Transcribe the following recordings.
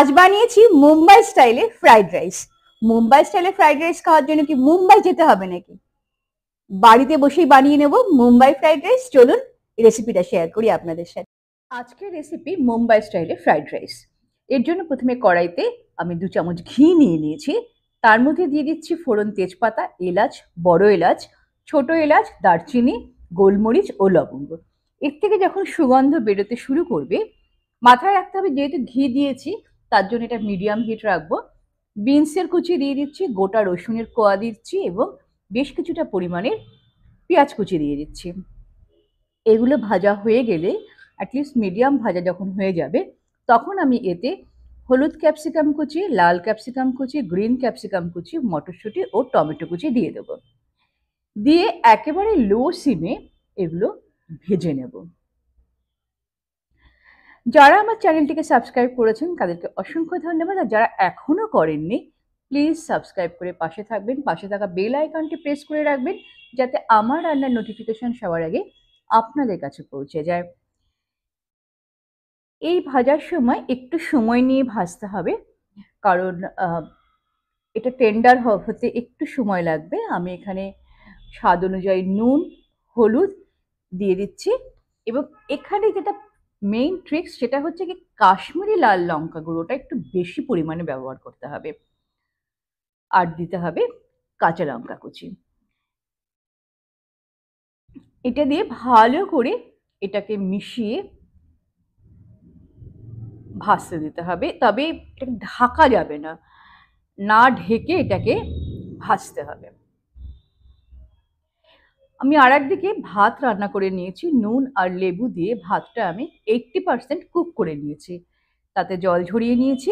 আজ বানিয়েছি মুম্বাই স্টাইলে ফ্রাইড রাইস। মুম্বাই স্টাইলে ফ্রাইড রাইস খাওয়ার জন্য কি মুম্বাই যেতে হবে নাকি? বাড়িতে বসেই বানিয়ে নেব মুম্বাই ফ্রাইড রাইস। চলুন রেসিপিটা শেয়ার করি আপনাদের সাথে। আজকের রেসিপি মুম্বাই স্টাইলে ফ্রাইড রাইস। এর জন্য প্রথমে কড়াইতে আমি 2 চামচ ঘি নিয়ে নিয়েছি। তার মধ্যে দিয়ে দিচ্ছি ফোড়ন, তেজপাতা, এলাচ, বড় এলাচ, ছোট এলাচ, দারচিনি, গোলমরিচ ও লবঙ্গ। এর থেকে যখন সুগন্ধ বেরোতে শুরু করবে, মাথায় রাখতে হবে যেহেতু ঘি দিয়েছি তার জন্য এটা মিডিয়াম হিট রাখবো। বিনসের কুচি দিয়ে দিচ্ছি, গোটা রসুনের কোয়া দিচ্ছি এবং বেশ কিছুটা পরিমাণের পেঁয়াজ কুচি দিয়ে দিচ্ছি। এগুলো ভাজা হয়ে গেলে, অ্যাটলিস্ট মিডিয়াম ভাজা যখন হয়ে যাবে, তখন আমি এতে হলুদ ক্যাপসিকাম কুচি, লাল ক্যাপসিকাম কুচি, গ্রিন ক্যাপসিকাম কুচি, মটরশুঁটি ও টমেটো কুচি দিয়ে দেবো। দিয়ে একেবারে লো সিমে এগুলো ভেজে নেব। যারা আমার চ্যানেলটিকে সাবস্ক্রাইব করেছেন তাদেরকে অসংখ্য ধন্যবাদ, আর যারা এখনো করেননি প্লিজ সাবস্ক্রাইব করে পাশে থাকবেন। পাশে থাকা বেল আইকনটি প্রেস করে রাখবেন যাতে আমার রান্নার নোটিফিকেশন সবার আগে আপনাদের কাছে পৌঁছে যায়। এই ভাজার সময় একটু সময় নিয়ে ভাজতে হবে, কারণ এটা টেন্ডার হতে একটু সময় লাগবে। আমি এখানে স্বাদ অনুযায়ী নুন, হলুদ দিয়ে দিচ্ছি এবং এখানে যেটা মেইন ট্রিক্স সেটা হচ্ছে কি কাশ্মীরি লাল লঙ্কা গুঁড়োটা একটু বেশি পরিমাণে ব্যবহার করতে হবে, আর দিতে হবে কাঁচা লঙ্কা কুচি। এটা দিয়ে ভালো করে এটাকে মিশিয়ে ভাজতে দিতে হবে, তবে এটা ঢাকা যাবে না, না ঢেকে এটাকে ভাজতে হবে। আমি আর একদিকে ভাত রান্না করে নিয়েছি। নুন আর লেবু দিয়ে ভাতটা আমি 80% কুক করে নিয়েছি, তাতে জল ঝরিয়ে নিয়েছি।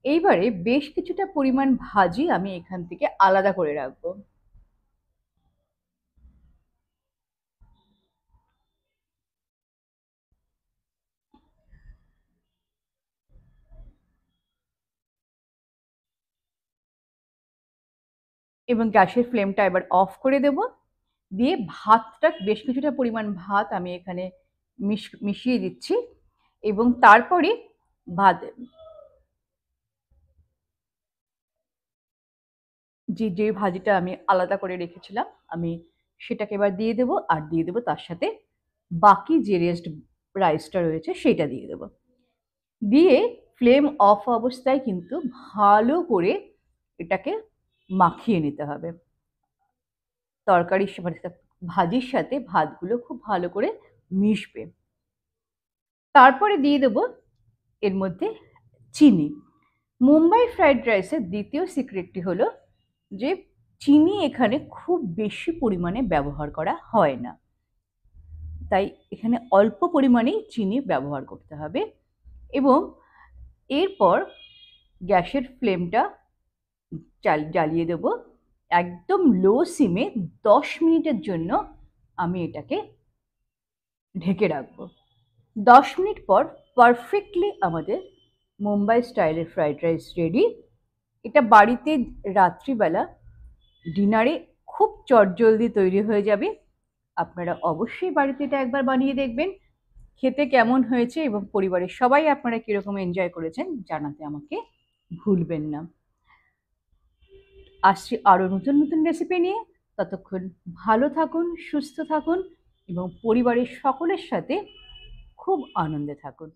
এইবারে বেশ কিছুটা পরিমাণ ভাজি আমি এখান থেকে আলাদা করে রাখবো। এবং গ্যাসের ফ্লেমটা এবার অফ করে দেব। দিয়ে ভাতটা, বেশ কিছুটা পরিমাণ ভাত আমি এখানে মিশিয়ে দিচ্ছি এবং তারপরে ভাত যে ভাজিটা আমি আলাদা করে রেখেছিলাম আমি সেটাকে এবার দিয়ে দেবো, আর দিয়ে দেবো তার সাথে বাকি যে রেস্ট রাইসটা রয়েছে সেটা দিয়ে দেবো। দিয়ে ফ্লেম অফ অবস্থায় কিন্তু ভালো করে এটাকে মাখিয়ে নিতে হবে। তরকারির মানে ভাজির সাথে ভাতগুলো খুব ভালো করে মিশবে। তারপরে দিয়ে দেবো এর মধ্যে চিনি। মুম্বাই ফ্রাইড রাইসের দ্বিতীয় সিক্রেটটি হলো যে চিনি এখানে খুব বেশি পরিমাণে ব্যবহার করা হয় না, তাই এখানে অল্প পরিমাণেই চিনি ব্যবহার করতে হবে। এবং এরপর গ্যাসের ফ্লেমটা জ্বালিয়ে দেবো একদম লো সিমে। 10 মিনিটের জন্য আমি এটাকে ঢেকে রাখবো। 10 মিনিট পর পারফেক্টলি আমাদের মুম্বাই স্টাইলের ফ্রাইড রাইস রেডি। এটা বাড়িতে রাত্রিবেলা ডিনারে খুব চটজলদি তৈরি হয়ে যাবে। আপনারা অবশ্যই বাড়িতে এটা একবার বানিয়ে দেখবেন। খেতে কেমন হয়েছে এবং পরিবারের সবাই আপনারা কীরকম এনজয় করেছেন জানাতে আমাকে ভুলবেন না। আসছি আরও নতুন নতুন রেসিপি নিয়ে। ততক্ষণ ভালো থাকুন, সুস্থ থাকুন এবং পরিবারের সকলের সাথে খুব আনন্দে থাকুন।